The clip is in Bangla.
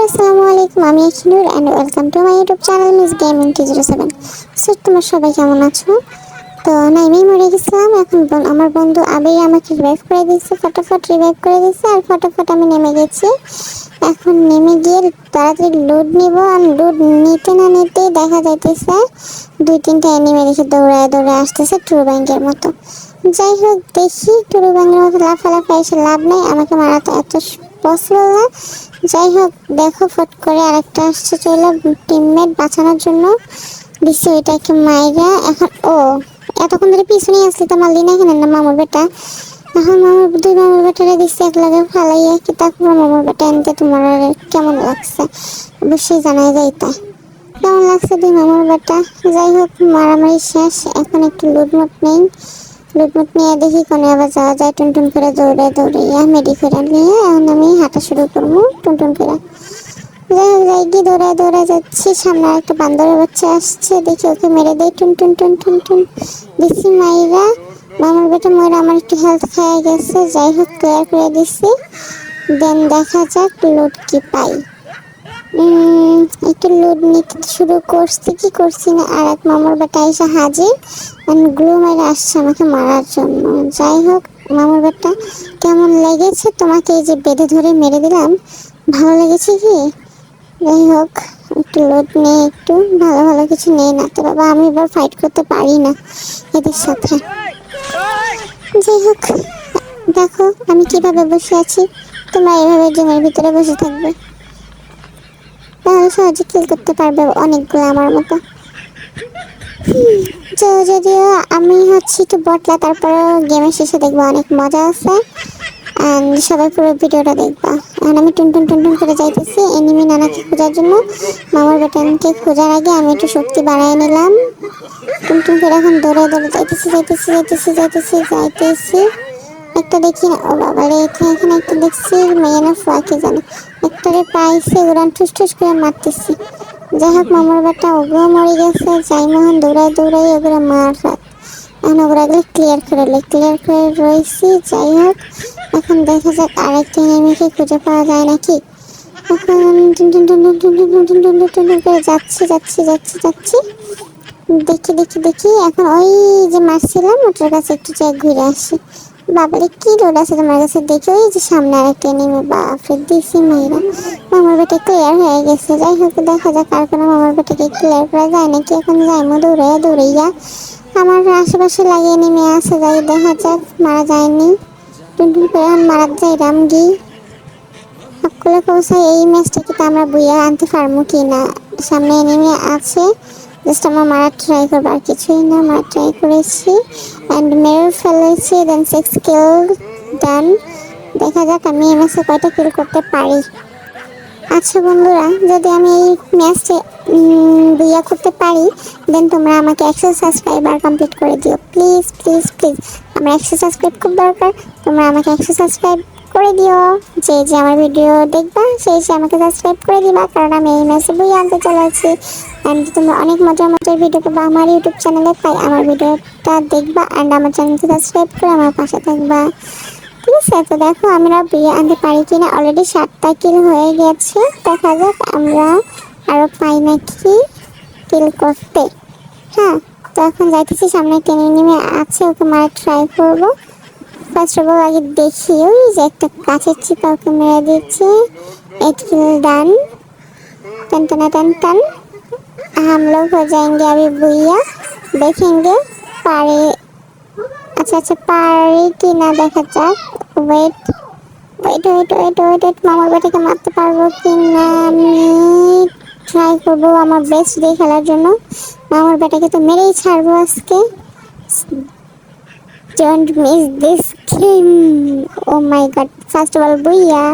আসসালামু আলাইকুম, আমি Akhinur and welcome to my YouTube channel Miss Gaming 207। So তোমরা সবাই কেমন আছো? তো নাইমেই মরে গেছিলাম। এখন আমার বন্ধু আবেই আমাকে রিভাইভ করে দিচ্ছে, ফটাফট রিভাইভ করে দিচ্ছে আর ফটাফট আমি নেমে গেছি। এখন নেমে গিয়ে তাড়াতাড়ি লুড নিব, আর লুড নিতে না নিতেই দেখা যাইতেছে দুই তিনটা অ্যানিমে দেখে দৌড়ায় দৌড়ায় আসতেছে ট্রু ব্যাংকের মতো। যাই হোক, দেখি ট্রু ব্যাংকের মতো লাফালাফি এসে লাভ নেই, আমাকে মারা তো এত পসিবল না। যাই হোক, দেখো ফট করে আরেকটা আসছে, চলে টিমমেট বাঁচানোর জন্য দিচ্ছে ওইটাকে মাইরা। এখন এতক্ষণ ধরে পিছনেই আসলি তো মারলি না এখানে না মামুর বেটা। এখন দুই মামুর বেটারে দিচ্ছে এক লাগে ফালাইয়া, কি তারপর মামুর বেটা এনতে তোমার কেমন লাগছে অবশ্যই জানাই যায়। তা কেমন লাগছে দুই মামুর বেটা? যাই হোক, মারামারি শেষ, এখন একটু লুটমুট নেই। লুটমুট নিয়ে দেখি কোনে আবার যাওয়া যায়। টুনটুন করে দৌড়ে দৌড়াইয়া মেডি করে নিয়ে এখন আমি হাঁটা শুরু করবো টুনটুন করে। যাই হোক, যাই গিয়ে দৌড়ায় দৌড়ায় যাচ্ছি, সামনে একটা বান্দরের বাচ্চা আসছে, দেখি ওকে মেরে দেয়। টুনটুন টুন টুন টুন দিচ্ছি মাইরা। মামার বেটা ময়রা আমার একটু হেলথ খাওয়া গেছে। যাই হোক, ক্লিয়ার করে দিচ্ছি। দেন দেখা যাক লুট কি পাই। একটু লুট নিতে শুরু করছি, কি করছি না, আর এক মামার বেটা এসে হাজির, গ্লু মেরে আসছে আমাকে মারার জন্য। যাই হোক, মামার বেটা কেমন লেগেছে তোমাকে এই যে বেঁধে ধরে মেরে দিলাম? ভালো লেগেছে কি? যাই হোক, একটু লোড নিয়ে একটু ভালো ভালো কিছু নেই না তো বাবা, আমি এবার ফাইট করতে পারি না এদের সাথে। যাই হোক, দেখো আমি কিভাবে বসে আছি, তোমরা এইভাবে জমির ভিতরে বসে থাকবে, তাহলে সহজে কিল করতে পারবে অনেকগুলো আমার মতো। তো যদিও আমি হচ্ছি একটু বটলা, তারপরে গেমের শেষে দেখবো অনেক মজা আছে। সবাই পুরো ভিডিওটা দেখবা। এখন আমি টুনটুন টুনটুন করে যাইতেছি এনিমি নানাকে খোঁজার জন্য। মামার বেটানকে খোঁজার আগে আমি একটু শক্তি বাড়াই নিলাম। টুনটুন করে এখন দৌড়ে দৌড়ে যাইতেছি যাইতেছি যাইতেছি যাইতেছি যাইতেছি। একটা দেখি না, ও বাবা রে, এখানে একটা দেখছি মেয়ে না ফুয়াকে জানে, একটারে পাইছে, উড়ান ঠুস ঠুস করে মারতেছি। যাই হোক, মামার বেটা ওগুলো মরে গেছে। যাই মোহন দৌড়াই দৌড়াই ওগুলো মার রাত। এখন ওগুলো ক্লিয়ার করে রয়েছি। যাই হোক, এখন দেখা যাক আরেকটা এনিমিকে খুঁজে পাওয়া যায় নাকি। এখন করে যাচ্ছি যাচ্ছি যাচ্ছি যাচ্ছি, দেখি দেখি দেখি। এখন ওই যে মারছিলাম ওটার কাছে একটু যাই ঘুরে আসি। বাবারে কি রোড আছে তোমার কাছে, দেখি ওই যে সামনে আরেকটা এনিমি। বাপরে দিছি মেয়েরা, মামার বেটা ক্লিয়ার হয়ে গেছে। যাই হোক, দেখা যাক আর কোনো মামার বেটাকে ক্লিয়ার করা যায় নাকি। এখন যাইমো দৌড়াইয়া দৌড়াইয়া, আমার আশেপাশে লাগিয়ে নেমে আছে। যাই দেখা যাক, মারা যায়নি। টুনটুন করে এখন মারা যাই রামগি সকলে পৌঁছায়। এই ম্যাচটা কিন্তু আমরা বইয়া আনতে পারবো কি না। সামনে এনিমি আছে, জাস্ট আমরা মারা ট্রাই করবো, আর কিছুই না। মারা ট্রাই করেছি অ্যান্ড মেরে ফেলেছি। দেন 6 কিল ডান। দেখা যাক আমি এই ম্যাচে কয়টা কিল করতে পারি। আচ্ছা বন্ধুরা, যদি আমি এই ম্যাচে বুইয়া করতে পারি, দেন তোমরা আমাকে 100 সাবস্ক্রাইবার কমপ্লিট করে দিও প্লিজ প্লিজ প্লিজ। আমার 100 সাবস্ক্রাইব খুব দরকার, তোমরা আমাকে 100 সাবস্ক্রাইব করে দিও। যে যে আমার ভিডিও দেখবা সেই সে আমাকে সাবস্ক্রাইব করে দিবা, কারণ আমি এই ম্যাচে বুইয়া আনতে চলেছি। অ্যান্ড তোমরা অনেক মজার মজার ভিডিও পাবা আমার ইউটিউব চ্যানেলে, তাই আমার ভিডিওটা দেখবা অ্যান্ড আমার চ্যানেলকে সাবস্ক্রাইব করে আমার পাশে থাকবা, ঠিক আছে? তো দেখো আমরা বিয়ে আনতে পারি কিনা। অলরেডি 7টা কিল হয়ে গেছে, দেখা যাক আমরা আরো পাই নাকি কিল করতে। হ্যাঁ, তো এখন যাইতেছি, সামনে টেনে নেমে আছে, ওকে মারা ট্রাই করবো। ফার্স্ট অফ অল আগে দেখি ওই যে একটা গাছের চিপা, ওকে মেরে দিচ্ছি। 8 किल डन। टन टन टन टन। हम लोग हो जाएंगे अभी भैया, देखेंगे पारे। अच्छा अच्छा, पारे कि ना দেখা যাক। Wait wait wait wait wait wait, মামার বেটাকে মারতে পারবো কি না। আমি ট্রাই করবো আমার বেস্ট দিয়ে খেলার জন্য। মামার বেটাকে তো মেরেই ছাড়বো আজকে। Don't miss this game. Oh my god. First of all, booyah.